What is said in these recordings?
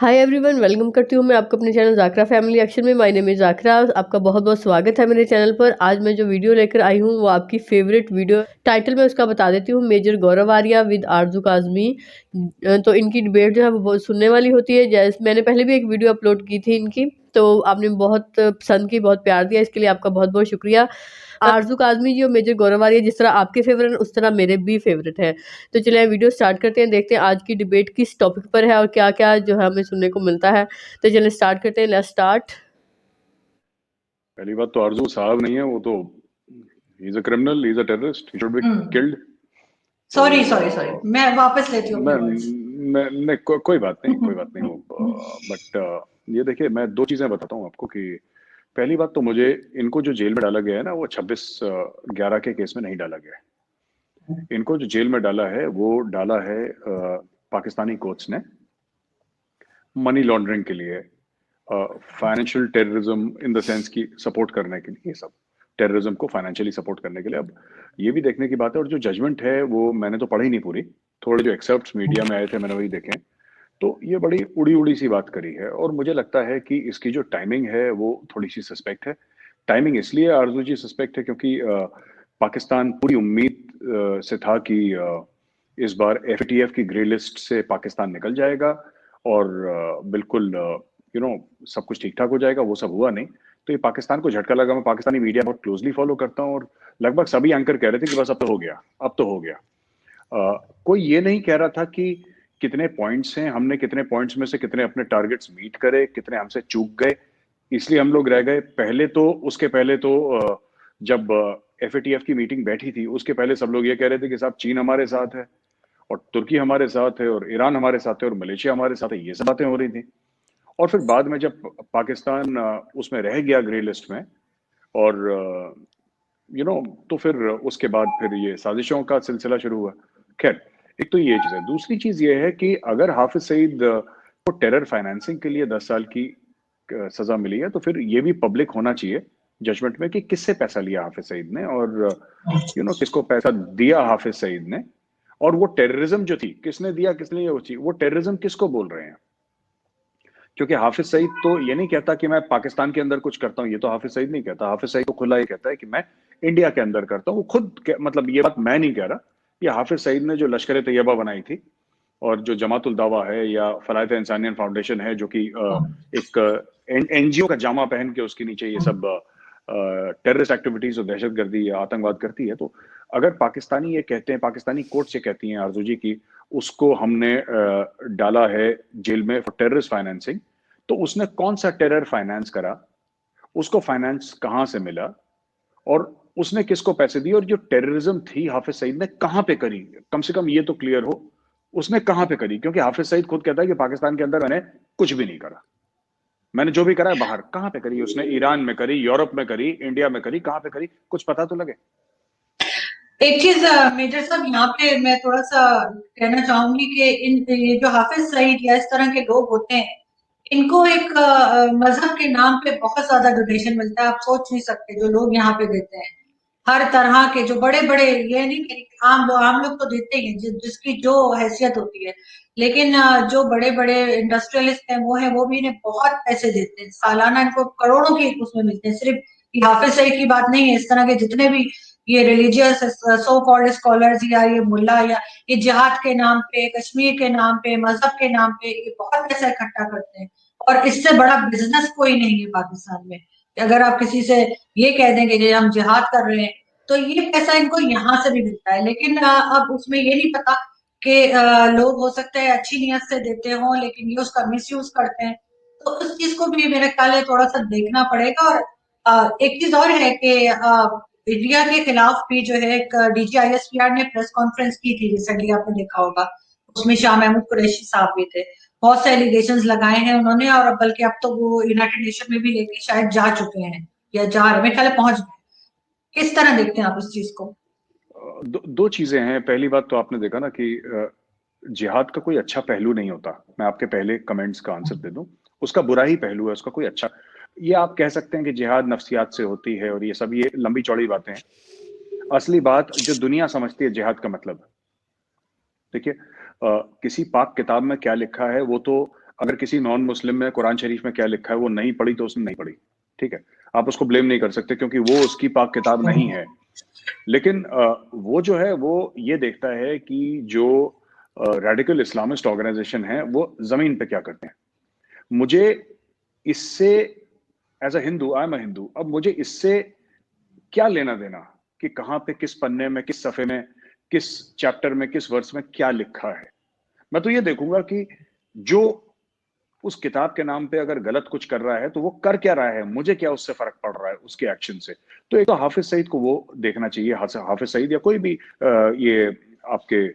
Hi everyone, welcome करती हूँ मैं आपको अपने चैनल ज़ाकरा फैमिली एक्शन में। My name is Zakra. आपका बहुत बहुत स्वागत है मेरे चैनल पर। आज मैं जो वीडियो लेकर आई हूँ वो आपकी फेवरेट वीडियो। टाइटल मैं उसका बता देती हूँ, मेजर गौरव आर्या विद आरजू काज़मी। तो इनकी डिबेट जो है वो बहुत सुनने वाली होती है। जैसे मैंने पहले भी एक वीडियो अपलोड की थी इनकी, तो आपने बहुत पसंद की, बहुत प्यार दिया, इसके लिए आपका बहुत बहुत शुक्रिया। आरजू काज़मी जी और मेजर गौरव आर्या जिस तरह आपके फेवरेट हैं उस तरह मेरे भी फेवरेट हैं। तो चलिए वीडियो स्टार्ट करते हैं, देखते हैं आज की डिबेट किस टॉपिक पर है और क्या क्या जो है हमें सुनने को मिलता है। तो चलिए स्टार्ट करते हैं, लेट्स स्टार्ट। पहली बात तो आरजू साहब नहीं है, वो तो he is a criminal, he is a terrorist, he should be killed. Sorry मैं वापस लेती हूँ मैं कोई बात नहीं, कोई बात नहीं वो। बट ये देखिए, मैं दो चीजें बताता हूँ आपको कि पहली बात तो मुझे इनको जो जेल में डाला गया है ना, वो 26/11 के केस में नहीं डाला गया है। इनको जो जेल में डाला है वो डाला है पाकिस्तानी कोर्ट्स ने मनी लॉन्ड्रिंग के लिए, financial terrorism in the sense की सपोर्ट करने के लिए, ये सब टेररिज्म को फाइनेंशियली सपोर्ट करने के लिए। अब ये भी देखने की बात है, और जो जजमेंट है वो मैंने तो पढ़ी नहीं पूरी, थोड़े जो एक्सेप्ट्स मीडिया में आए थे मैंने वही देखे। तो ये बड़ी उड़ी उड़ी सी बात करी है, और मुझे लगता है कि इसकी जो टाइमिंग है वो थोड़ी सी सस्पेक्ट है। टाइमिंग इसलिए आरजू जी सस्पेक्ट है क्योंकि पाकिस्तान पूरी उम्मीद से था कि इस बार एफएटीएफ की ग्रे लिस्ट से पाकिस्तान निकल जाएगा और बिल्कुल सब कुछ ठीक ठाक हो जाएगा। वो सब हुआ नहीं, तो ये पाकिस्तान को झटका लगा। मैं पाकिस्तानी मीडिया बहुत क्लोजली फॉलो करता हूँ, और लगभग सभी एंकर कह रहे थे कि बस अब तो हो गया, अब तो हो गया। कोई ये नहीं कह रहा था कि कितने पॉइंट्स हैं, हमने कितने पॉइंट्स में से कितने अपने टारगेट्स मीट करे, कितने हमसे चूक गए, इसलिए हम लोग रह गए। उसके पहले तो जब एफएटीएफ की मीटिंग बैठी थी उसके पहले सब लोग ये कह रहे थे कि साहब चीन हमारे साथ है, और तुर्की हमारे साथ है, और ईरान हमारे साथ है, और मलेशिया हमारे साथ है। ये सब बातें हो रही थी। और फिर बाद में जब पाकिस्तान उसमें रह गया ग्रे लिस्ट में, और तो फिर उसके बाद फिर ये साजिशों का सिलसिला शुरू हुआ। खैर, एक तो ये चीज है। दूसरी चीज ये है कि अगर हाफिज सईद को टेरर फाइनेंसिंग के लिए 10 साल की सजा मिली है, तो फिर ये भी पब्लिक होना चाहिए जजमेंट में कि किससे पैसा लिया हाफिज सईद ने, और किसको पैसा दिया हाफिज सईद ने, और वो टेररिज्म जो थी किसने दिया, किसने वो टेररिज्म किसको बोल रहे हैं। क्योंकि हाफिज सईद तो ये नहीं कहता कि मैं पाकिस्तान के अंदर कुछ करता हूँ, ये तो हाफिज सईद नहीं कहता। हाफिज सईद तो खुला ये कहता है कि मैं इंडिया के अंदर करता हूँ। वो खुद मतलब ये बात मैं नहीं कह रहा, ये हाफिज सईद ने जो लश्कर तैयबा बनाई थी, और जो जमातुल दावा है या फलायत इंसानियत फाउंडेशन है, जो कि एक एनजीओ का जामा पहन के उसके नीचे ये सब टेररिस्ट एक्टिविटीज और दहशतगर्दी या आतंकवाद करती है, तो अगर पाकिस्तानी ये कहते हैं, पाकिस्तानी कोर्ट से कहती हैं आरजू जी की उसको हमने डाला है जेल में फॉर टेररिस्ट फाइनेंसिंग, तो उसने कौन सा टेरर फाइनेंस करा, उसको फाइनेंस कहां से मिला, और उसने किसको पैसे दिए, और जो टेररिज्म थी हाफिज सईद ने कहां पे करी, कम से कम ये तो क्लियर हो उसने कहां पे करी। क्योंकि हाफिज सईद खुद कहता है कि पाकिस्तान के अंदर मैंने कुछ भी नहीं करा, मैंने जो भी करा है बाहर। कहां पे करी उसने? ईरान में करी, यूरोप में करी, इंडिया में करी, कहां पे करी? कुछ पता तो लगे। एक चीज मेजर साहब यहाँ पे मैं थोड़ा सा कहना चाहूंगी कि ये जो हाफिज सईद या इस तरह के लोग होते हैं, इनको एक मजहब के नाम पे बहुत ज्यादा डोनेशन मिलता है। आप सोच नहीं सकते जो लोग यहाँ पे देते हैं, हर तरह के जो बड़े बड़े, ये नहीं कि आम लोग तो देते ही हैं जिसकी जो हैसियत होती है, लेकिन जो बड़े बड़े इंडस्ट्रियलिस्ट हैं वो भी इन्हें बहुत पैसे देते हैं। सालाना इनको करोड़ों की उसमें मिलते हैं। सिर्फ ये हाफिज सईद की बात नहीं है, इस तरह के जितने भी ये रिलीजियस सो कॉल्ड स्कॉलर्स या ये मुल्ला या ये जिहाद के नाम पे, कश्मीर के नाम पे, मजहब के नाम पे ये बहुत पैसा इकट्ठा करते हैं, और इससे बड़ा बिजनेस कोई नहीं है पाकिस्तान में। अगर आप किसी से ये कह देंगे कि हम जिहाद कर रहे हैं, तो ये पैसा इनको यहाँ से भी मिलता है। लेकिन अब उसमें ये नहीं पता कि लोग हो सकता है अच्छी नीयत से देते हों, लेकिन ये उसका मिसयूज करते हैं। तो उस चीज को भी मेरे ख्याल है थोड़ा सा देखना पड़ेगा। और एक चीज और है कि इंडिया के खिलाफ भी जो है एक डीजीआईएसपीआर ने प्रेस कॉन्फ्रेंस की थी रिसेंटली, आपने देखा होगा। उसमें शाह महमूद कुरैशी साहब भी थे। बहुत से एलिगेशंस लगाए हैं उन्होंने, और बल्कि अब तो वो यूनाइटेड नेशन में भी लेके शायद जा चुके हैं या जा रहे, मेरे ख्याल पहुंच गए। किस तरह देखते हैं आप इस चीज को? दो चीजें हैं। पहली बात तो आपने देखा ना कि जिहाद का कोई अच्छा पहलू नहीं होता। मैं आपके पहले कमेंट्स का आंसर दे दूं, उसका बुरा ही पहलू है, उसका कोई अच्छा। ये आप कह सकते हैं कि जिहाद नफ्सियात से होती है, और ये सब ये लंबी चौड़ी बातें हैं। असली बात जो दुनिया समझती है जिहाद का मतलब, देखिए किसी पाक किताब में क्या लिखा है वो तो अगर किसी नॉन मुस्लिम में कुरान शरीफ में क्या लिखा है वो नहीं पढ़ी तो उसने नहीं पढ़ी, ठीक है, आप उसको ब्लेम नहीं कर सकते क्योंकि वो उसकी पाक किताब नहीं है। लेकिन वो जो है वो ये देखता है कि जो रेडिकल इस्लामिस्ट ऑर्गेनाइजेशन है वो जमीन पे क्या करते हैं। मुझे इससे as a Hindu, I am a Hindu, अब मुझे इससे क्या लेना देना कि कहां पे, किस पन्ने में, किस सफे में, किस चैप्टर में, किस वर्स में क्या लिखा है। मैं तो ये देखूंगा कि जो उस किताब के नाम पे अगर गलत कुछ कर रहा है तो वो कर क्या रहा है, मुझे क्या उससे फर्क पड़ रहा है उसके एक्शन से। तो एक तो हाफिज सईद को वो देखना चाहिए, हाफिज सईद या कोई भी ये आपके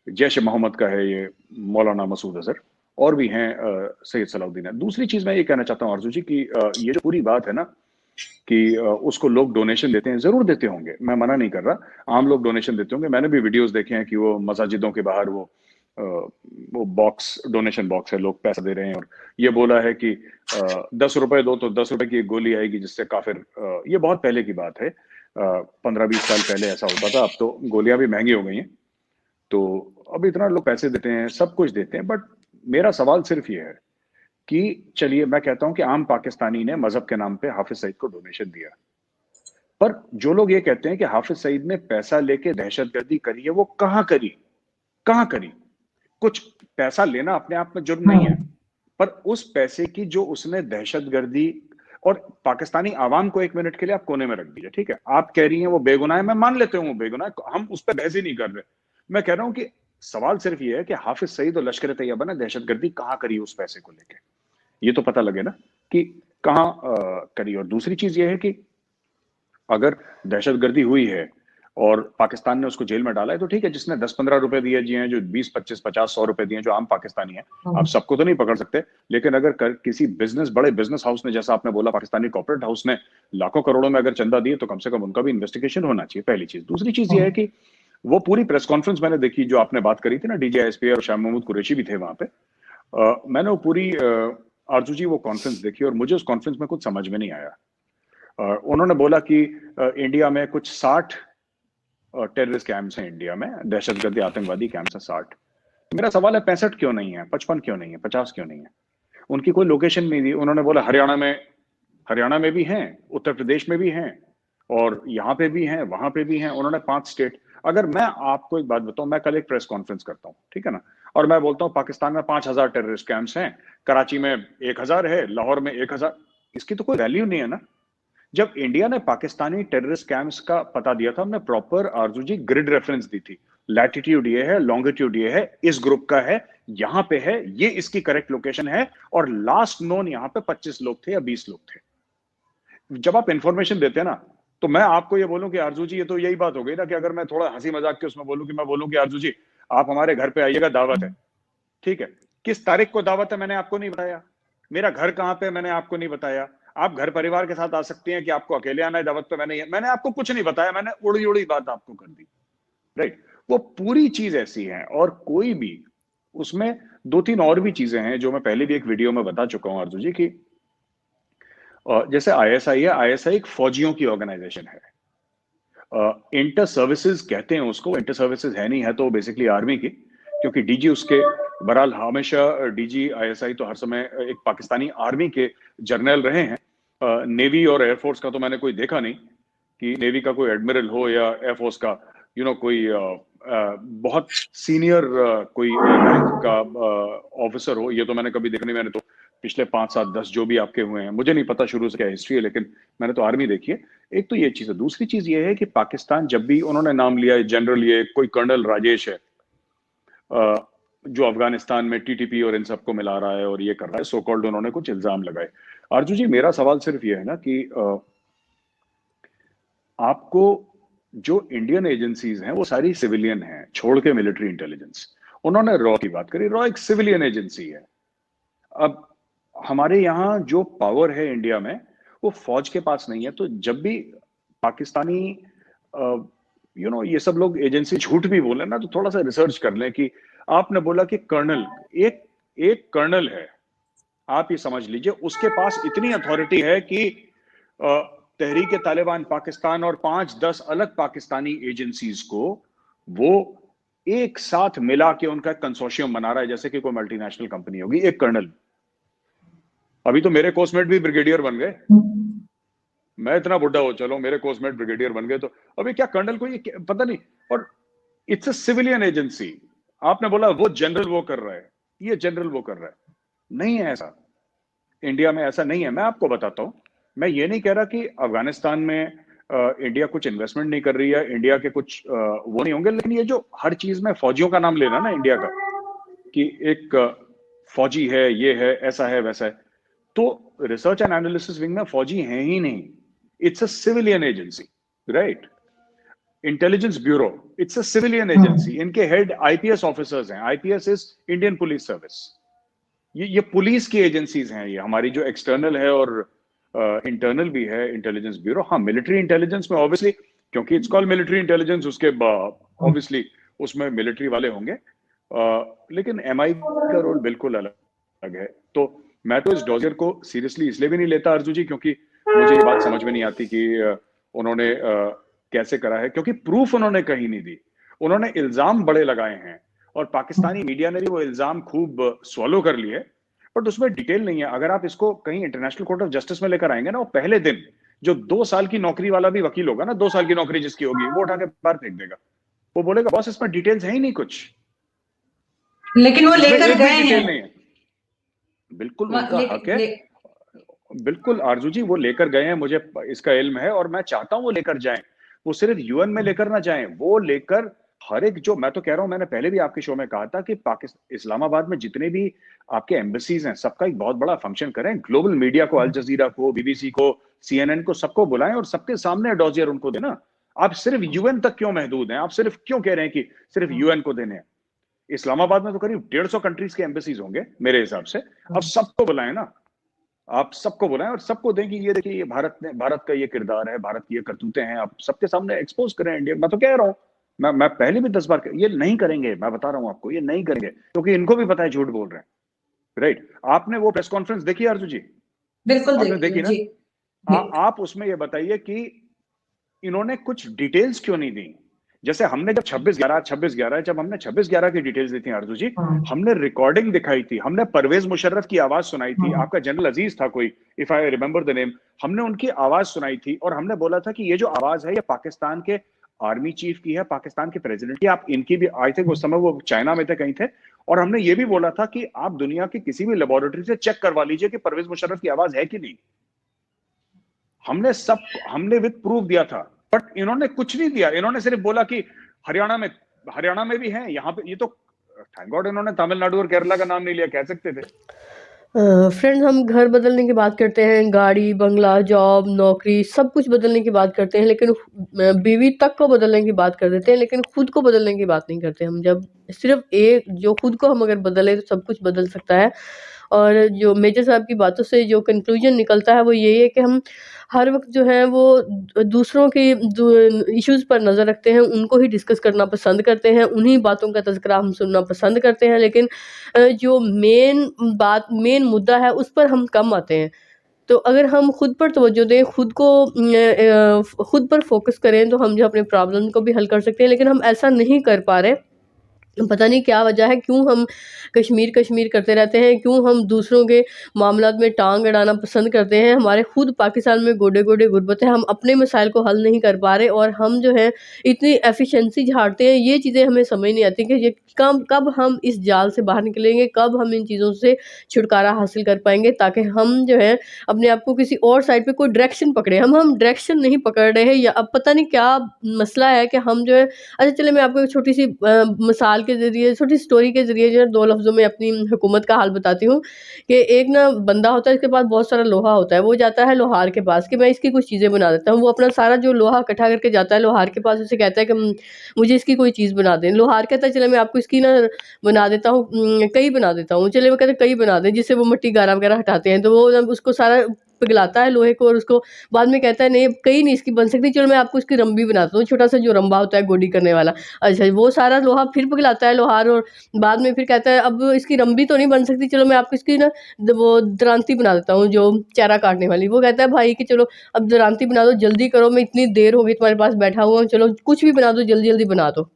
जैश मोहम्मद का है ये मौलाना मसूद अजहर, और भी हैं सैयद सलाउद्दीन है। दूसरी चीज मैं ये कहना चाहता हूँ आरजू जी की ये जो पूरी बात है ना कि उसको लोग डोनेशन देते हैं, जरूर देते होंगे, मैं मना नहीं कर रहा, आम लोग डोनेशन देते होंगे। मैंने भी वीडियोस देखे हैं कि वो मसाजिदों के बाहर वो बॉक्स, डोनेशन बॉक्स है, लोग पैसा दे रहे हैं और ये बोला है कि 10 रुपए दो तो 10 रुपए की एक गोली आएगी जिससे काफिर, ये बहुत पहले की बात है, 15-20 साल पहले ऐसा होता था, अब तो गोलियां भी महंगी हो गई हैं। तो अब इतना लोग पैसे देते हैं, सब कुछ देते हैं, बट मेरा सवाल सिर्फ ये है कि चलिए मैं कहता हूं कि आम पाकिस्तानी ने मजहब के नाम पे हाफिज सईद को डोनेशन दिया, पर जो लोग ये कहते हैं कि हाफिज सईद ने पैसा लेके दहशतगर्दी करी है, वो कहां करी, कहां करी। कुछ पैसा लेना अपने आप में जुर्म नहीं है, पर उस पैसे की जो उसने दहशतगर्दी, और पाकिस्तानी आवाम को एक मिनट के लिए आप कोने में रख दीजिए, ठीक है, आप कह रही हैं वो बेगुनाह है, मैं मान लेते हूँ वो बेगुनाह है, हम उस पर बहस ही नहीं कर रहे। मैं कह रहा हूं कि सवाल सिर्फ ये है कि हाफिज सईद और लश्कर तैयबा ने दहशतगर्दी कहां करी उस पैसे को लेके, ये तो पता लगे ना कि कहां करी। और दूसरी चीज ये है कि अगर दहशतगर्दी हुई है और पाकिस्तान ने उसको जेल में डाला है तो ठीक है, जिसने 10-15 रुपए दिए जी हैं, जो 20-25-50-100 रुपए दिए जो आम पाकिस्तानी है, आप सबको तो नहीं पकड़ सकते, लेकिन अगर किसी बिजनेस, बड़े बिजनेस हाउस ने, जैसा आपने बोला पाकिस्तानी कॉर्पोरेट हाउस ने लाखों करोड़ों में अगर चंदा दिए तो कम से कम उनका भी इन्वेस्टिगेशन होना चाहिए, पहली चीज। दूसरी चीज ये है कि वो पूरी प्रेस कॉन्फ्रेंस मैंने देखी जो आपने बात करी थी ना, डीजीआईएसपी और शाह महमूद कुरैशी भी थे वहां पे, मैंने वो पूरी आरजू जी वो कॉन्फ्रेंस देखी और मुझे उस कॉन्फ्रेंस में कुछ समझ में नहीं आया। उन्होंने बोला कि इंडिया में कुछ 60 टेररिस्ट कैंप्स हैं, इंडिया में दहशतगर्दी आतंकवादी कैंप्स हैं 60। मेरा सवाल है 65 क्यों नहीं है, 55 क्यों नहीं है, 50 क्यों नहीं है? उनकी कोई लोकेशन नहीं दी। उन्होंने बोला हरियाणा में भी हैं, उत्तर प्रदेश में भी हैं, और यहाँ पे भी हैं, वहां पे भी हैं। उन्होंने 5 स्टेट। अगर मैं आपको एक बात बताऊं, मैं कल एक प्रेस कॉन्फ्रेंस करता हूँ, ठीक है ना, और मैं बोलता हूँ पाकिस्तान में 5000 टेररिस्ट कैंप्स हैं, कराची में 1000 है, लाहौर में 1000, इसकी तो कोई वैल्यू नहीं है ना। जब इंडिया ने पाकिस्तानी टेररिस्ट कैंप्स का पता दिया था, हमने प्रॉपर आरजू जी ग्रिड रेफरेंस दी थी, लैटिट्यूड ये है, लॉन्गिट्यूड ये है, इस ग्रुप का है, यहाँ पे है, ये इसकी करेक्ट लोकेशन है, और लास्ट नोन यहाँ पे 25 लोग थे या 20 लोग थे। जब आप इंफॉर्मेशन देते हैं ना, तो मैं आपको ये बोलूं कि आरजू जी, ये तो यही बात हो गई ना कि अगर मैं थोड़ा हंसी मजाक के उसमें बोलूं कि मैं बोलूं कि आरजू जी आप हमारे घर पे आइएगा, दावत है, ठीक है, किस तारीख को दावत है मैंने आपको नहीं बताया, मेरा घर कहां पे मैंने आपको नहीं बताया, आप घर परिवार के साथ आ सकते हैं कि आपको अकेले आना है दावत पे, मैंने आपको कुछ नहीं बताया, मैंने उड़ी उड़ी बात आपको कर दी, राइट। वो पूरी चीज ऐसी है, और कोई भी उसमें 2-3 और भी चीजें हैं जो मैं पहले भी एक वीडियो में बता चुका हूं आरजू जी की, जैसे आईएसआई है, आईएसआई एक फौजियों की ऑर्गेनाइजेशन है, इंटर सर्विसेज कहते हैं उसको, इंटर सर्विसेज है नहीं, है तो बेसिकली आर्मी की, क्योंकि डीजी उसके, बहरहाल हमेशा डीजी आईएसआई तो हर समय एक पाकिस्तानी आर्मी के जर्नल रहे हैं। नेवी और एयरफोर्स का तो मैंने कोई देखा नहीं कि नेवी का कोई एडमिरल हो या एयरफोर्स का कोई बहुत सीनियर कोई रैंक का ऑफिसर हो, ये तो मैंने कभी देखा नहीं। मैंने तो पिछले 5-7-10 जो भी आपके हुए हैं, मुझे नहीं पता शुरू से क्या हिस्ट्री है, लेकिन मैंने तो आर्मी देखी है। एक तो ये चीज है। दूसरी चीज ये है कि पाकिस्तान जब भी उन्होंने नाम लिया है, जनरल ये कोई कर्नल राजेश है जो अफगानिस्तान में टीटीपी और इन सबको मिला रहा है और ये कर रहा है, सो कॉल्ड उन्होंने कुछ इल्जाम लगाए। आरजू जी मेरा सवाल सिर्फ ये है ना कि आपको जो इंडियन एजेंसीज हैं वो सारी सिविलियन हैं, छोड़ के मिलिट्री इंटेलिजेंस। उन्होंने रॉ की बात करी, रॉ एक सिविलियन एजेंसी है। अब हमारे यहाँ जो पावर है इंडिया में वो फौज के पास नहीं है। तो जब भी पाकिस्तानी ये सब लोग एजेंसी झूठ भी बोले ना, तो थोड़ा सा रिसर्च कर लें कि आपने बोला कि कर्नल, एक कर्नल है, आप ये समझ लीजिए उसके पास इतनी अथॉरिटी है कि तहरीक तालिबान पाकिस्तान और 5-10 अलग पाकिस्तानी एजेंसीज को वो एक साथ मिला के उनका कंसोर्शियम बना रहा है, जैसे कि कोई मल्टीनेशनल कंपनी होगी। एक कर्नल अभी तो मेरे कोस्टमेट भी ब्रिगेडियर बन गए। मैं इतना बुढ़ा हो चलो, मेरे कोस्टमेट ब्रिगेडियर बन गए, तो अभी क्या कर्नल को ये पता नहीं। और इट्स अ सिविलियन एजेंसी। आपने बोला वो जनरल वो कर रहा है, ये जनरल वो कर रहा है, नहीं है ऐसा। इंडिया में ऐसा नहीं है। मैं आपको बताता हूं, मैं ये नहीं कह रहा कि अफगानिस्तान में इंडिया कुछ इन्वेस्टमेंट नहीं कर रही है, इंडिया के कुछ वो नहीं होंगे, लेकिन ये जो हर चीज में फौजियों का नाम लेना ना इंडिया का, कि एक फौजी है, ये है, ऐसा है, वैसा है, तो रिसर्च एंड एनालिसिस विंग में फौजी हैं ही नहीं। It's a civilian agency, right. Intelligence bureau, it's a civilian agency. इनके हेड आईपीएस ऑफिसर्स हैं। IPS is Indian police service. ये पुलिस की एजेंसीज हैं, ये हमारी जो एक्सटर्नल है और इंटरनल भी है इंटेलिजेंस ब्यूरो। हाँ, मिलिट्री इंटेलिजेंस में ऑब्वियसली, क्योंकि इट्स कॉल्ड मिलिट्री इंटेलिजेंस, उसके ऑब्वियसली उसमें मिलिट्री वाले होंगे, लेकिन एमआई का रोल बिल्कुल अलग है। तो मैं तो इस डॉजियर को सीरियसली इसलिए भी नहीं लेता अर्जु जी, क्योंकि मुझे ये बात समझ में नहीं आती कि उन्होंने कैसे करा है, क्योंकि प्रूफ उन्होंने कहीं नहीं दी। उन्होंने इल्जाम बड़े लगाए हैं और पाकिस्तानी मीडिया ने भी वो इल्जाम खूब स्वॉलो कर लिए, बट उसमें डिटेल नहीं है। अगर आप इसको कहीं इंटरनेशनल कोर्ट ऑफ जस्टिस में लेकर आएंगे ना, वो पहले दिन जो 2 साल की नौकरी वाला भी वकील होगा ना, 2 साल की नौकरी जिसकी होगी, वो उठा के बाहर फेंक देगा। वो बोलेगा बॉस इसमें डिटेल्स है ही नहीं कुछ, लेकिन वो इसमें लेकर एक भी गए डिटेल हैं। नहीं है। बिल्कुल उनका हक है। बिल्कुल आरजू जी, वो लेकर गए हैं, मुझे इसका इल्म है, और मैं चाहता हूं वो लेकर जाएं। वो सिर्फ यूएन में लेकर ना जाएं, वो लेकर हर एक, जो मैं तो कह रहा हूं, मैंने पहले भी आपके शो में कहा था कि पाकिस्तान, इस्लामाबाद में जितने भी आपके एम्बेसीज हैं, सबका एक बहुत बड़ा फंक्शन करें। ग्लोबल मीडिया को, अल जजीरा को, बीबीसी को, सीएनएन को, सबको बुलाएं और सबके सामने डॉजियर उनको देना। आप सिर्फ यूएन तक क्यों महदूद हैं? आप सिर्फ क्यों कह रहे हैं कि सिर्फ यूएन को देने हैं? इस्लामाबाद में तो करीब 150 कंट्रीज के एम्बेसीज होंगे मेरे हिसाब से। अब सबको बुलाएं ना, आप सबको बुलाएं और सबको दें कि ये देखिए, ये भारत का ये किरदार है, भारत की ये करतूतें हैं, आप सबके सामने एक्सपोज करें इंडिया। मैं तो कह रहा हूं, मैं पहले भी 10 बार ये नहीं करेंगे, मैं बता रहा हूं आपको, ये नहीं करेंगे, क्योंकि इनको भी पता है झूठ बोल रहे हैं, राइट। आपने वो प्रेस कॉन्फ्रेंस देखी अर्जु जी? बिल्कुल आपने देखी ना? जी। आप उसमें ये बताइए कि इन्होंने कुछ डिटेल्स क्यों नहीं दी। जैसे हमने जब 26/11 जब हमने 26/11 की डिटेल्स दी थी आरजू जी, हमने रिकॉर्डिंग दिखाई थी, हमने परवेज मुशर्रफ की आवाज सुनाई थी, आपका जनरल अजीज था कोई, if I remember the name, हमने उनकी आवाज सुनाई थी और हमने बोला था कि ये जो आवाज है ये पाकिस्तान के आर्मी चीफ की है, पाकिस्तान के प्रेसिडेंट की, आप इनकी भी, आई थिंक उस समय वो चाइना में थे, कहीं थे, और हमने ये भी बोला था कि आप दुनिया की किसी भी लेबोरेटरी से चेक करवा लीजिए कि परवेज मुशर्रफ की आवाज है कि नहीं। हमने विद प्रूफ दिया था, बट इन्होंने कुछ नहीं दिया। इन्होंने सिर्फ बोला कि हरियाणा में भी हैं, यहाँ पे, ये तो थैंक गॉड इन्होंने तमिलनाडु और केरला का नाम नहीं लिया, कह सकते थे। फ्रेंड्स, हम घर बदलने की बात करते हैं, गाड़ी, बंगला, जॉब, नौकरी, सब कुछ बदलने की बात करते हैं, लेकिन बीवी तक को बदलने की बात कर देते हैं, लेकिन खुद को बदलने की बात नहीं करते हम। जब सिर्फ एक, जो खुद को हम अगर बदलें तो सब कुछ बदल सकता है। और जो मेजर साहब की बातों से जो कंक्लूजन निकलता है वो यही है कि हम हर वक्त जो है वो दूसरों के इश्यूज़ पर नज़र रखते हैं, उनको ही डिस्कस करना पसंद करते हैं, उन्हीं बातों का तज़किरा हम सुनना पसंद करते हैं, लेकिन जो मेन मुद्दा है उस पर हम कम आते हैं। तो अगर हम खुद पर तवज्जो दें, खुद पर फोकस करें, तो हम जो अपने प्रॉब्लम को भी हल कर सकते हैं, लेकिन हम ऐसा नहीं कर पा रहे। पता नहीं क्या वजह है, क्यों हम कश्मीर करते रहते हैं, क्यों हम दूसरों के मामलात में टांग अड़ाना पसंद करते हैं। हमारे खुद पाकिस्तान में गोडे गोडे गुर्बत है, हम अपने मसाइल को हल नहीं कर पा रहे, और हम जो है इतनी एफिशिएंसी झाड़ते हैं। ये चीज़ें हमें समझ नहीं आती कि ये कब हम इस जाल से बाहर निकलेंगे, कब हम इन चीज़ों से छुटकारा हासिल कर पाएंगे, ताकि हम जो है अपने आप को किसी और साइड पे कोई डायरेक्शन पकड़े। हम डायरेक्शन नहीं पकड़ रहे हैं, या अब पता नहीं क्या मसला है कि हम जो है, अच्छा चले मैं आपको एक छोटी सी मिसाल के ज़रिए, छोटी स्टोरी के ज़रिए जो है 2 लफ्ज़ों में अपनी हुकूमत का हाल बताती हूँ। कि एक ना बंदा होता है, इसके पास बहुत सारा लोहा होता है, वो जाता है लोहार के पास कि मैं इसकी कुछ चीज़ें बना देता हूँ। वो अपना सारा जो लोहा इकट्ठा करके जाता है लोहार के पास, उसे कहता है कि मुझे इसकी कोई चीज़ बना दें। लोहार कहता है चले मैं आपको इसकी ना बना देता हूँ, कई बना देता हूँ। चले वो कहते हैं कई बना दें, जिससे वो मिट्टी गारा वगैरह हटाते हैं। तो वो उसको सारा पिघलाता है लोहे को, और उसको बाद में कहता है नहीं कई नहीं इसकी बन सकती, चलो मैं आपको इसकी रंबी बनाता हूँ, छोटा सा जो रंबा होता है गोडी करने वाला। अच्छा, वो सारा लोहा फिर पिघलाता है लोहार, और बाद में फिर कहता है अब इसकी रंबी तो नहीं बन सकती, चलो मैं आपको इसकी ना वो दरांती बना देता हूँ, जो चारा काटने वाली। वो कहता है भाई कि चलो अब दरांती बना दो, जल्दी करो, मैं इतनी देर हो गई तुम्हारे पास बैठा हुआ हूँ, चलो कुछ भी बना दो, जल्दी जल्दी बना दो।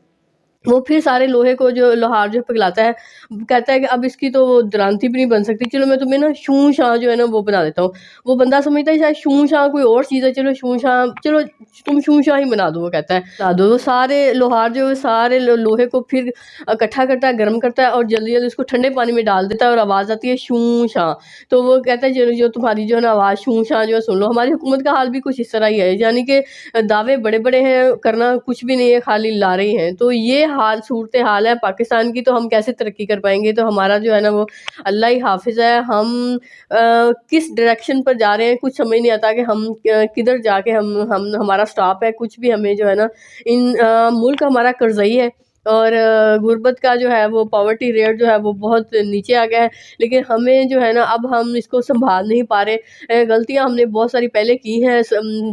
वो फिर सारे लोहे को जो लोहार जो पिघलाता है, कहता है कि अब इसकी तो वो दरांती भी नहीं बन सकती, चलो मैं तुम्हें ना शूं शां जो है ना वो बना देता हूँ। वो बंदा समझता है शायद शूं शां कोई और चीज़ है, चलो शूं शां, चलो तुम शूं शां ही बना दो, वो कहता है बना दो। वो सारे लोहार जो है सारे लोहे को फिर इकट्ठा करता है, गर्म करता है और जल्दी जल्दी उसको ठंडे पानी में डाल देता है और आवाज़ आती है शूं शां। तो वो कहता है जो जो तुम्हारी जो है ना आवाज़ शूं शां जो है सुन लो। हमारी हुकूमत का हाल भी कुछ इस तरह ही है, यानी कि दावे बड़े बड़े हैं, करना कुछ भी नहीं है, खाली लारे ही हैं। तो ये हाल सूरत हाल है पाकिस्तान की, तो हम कैसे तरक्की कर पाएंगे? तो हमारा जो है ना वो अल्लाह ही हाफिज़ है। हम किस डायरेक्शन पर जा रहे हैं कुछ समझ नहीं आता कि हम किधर जाके हम हमारा स्टॉप है, कुछ भी हमें जो है ना इन मुल्क हमारा कर्ज़ई है और गुर्बत का जो है वो पॉवर्टी रेट जो है वो बहुत नीचे आ गया है। लेकिन हमें जो है ना अब हम इसको संभाल नहीं पा रहे। गलतियाँ हमने बहुत सारी पहले की हैं,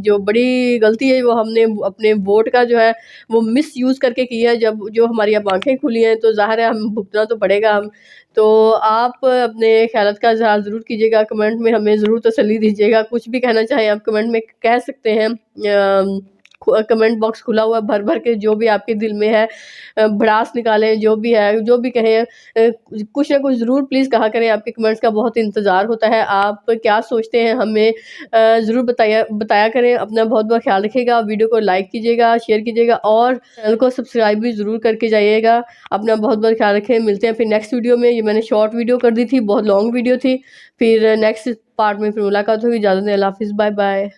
जो बड़ी गलती है वो हमने अपने वोट का जो है वो मिसयूज़ करके की है। जब जो हमारी अब आँखें खुली हैं तो ज़ाहिर है हम भुगतना तो पड़ेगा हम। तो आप अपने ख़यालात का इज़हार ज़रूर कीजिएगा, कमेंट में हमें ज़रूर तसल्ली दीजिएगा। कुछ भी कहना चाहें आप कमेंट में कह सकते हैं। कमेंट बॉक्स खुला हुआ है, भर-भर के जो भी आपके दिल में है भड़ास निकालें, जो भी है, जो भी कहें कुछ ना कुछ ज़रूर प्लीज़ कहा करें। आपके कमेंट्स का बहुत इंतज़ार होता है। आप क्या सोचते हैं हमें ज़रूर बताया करें। अपना बहुत-बहुत ख़्याल रखिएगा। वीडियो को लाइक कीजिएगा, शेयर कीजिएगा और चैनल को सब्सक्राइब भी ज़रूर करके जाइएगा। अपना बहुत-बहुत ख़्याल रखें। मिलते हैं फिर नेक्स्ट वीडियो में। ये मैंने शॉर्ट वीडियो कर दी थी, बहुत लॉन्ग वीडियो थी। फिर नेक्स्ट पार्ट में फिर मुलाकात होगी। इजाज़त दें, अल्लाह हाफ़िज़, बाय बाय।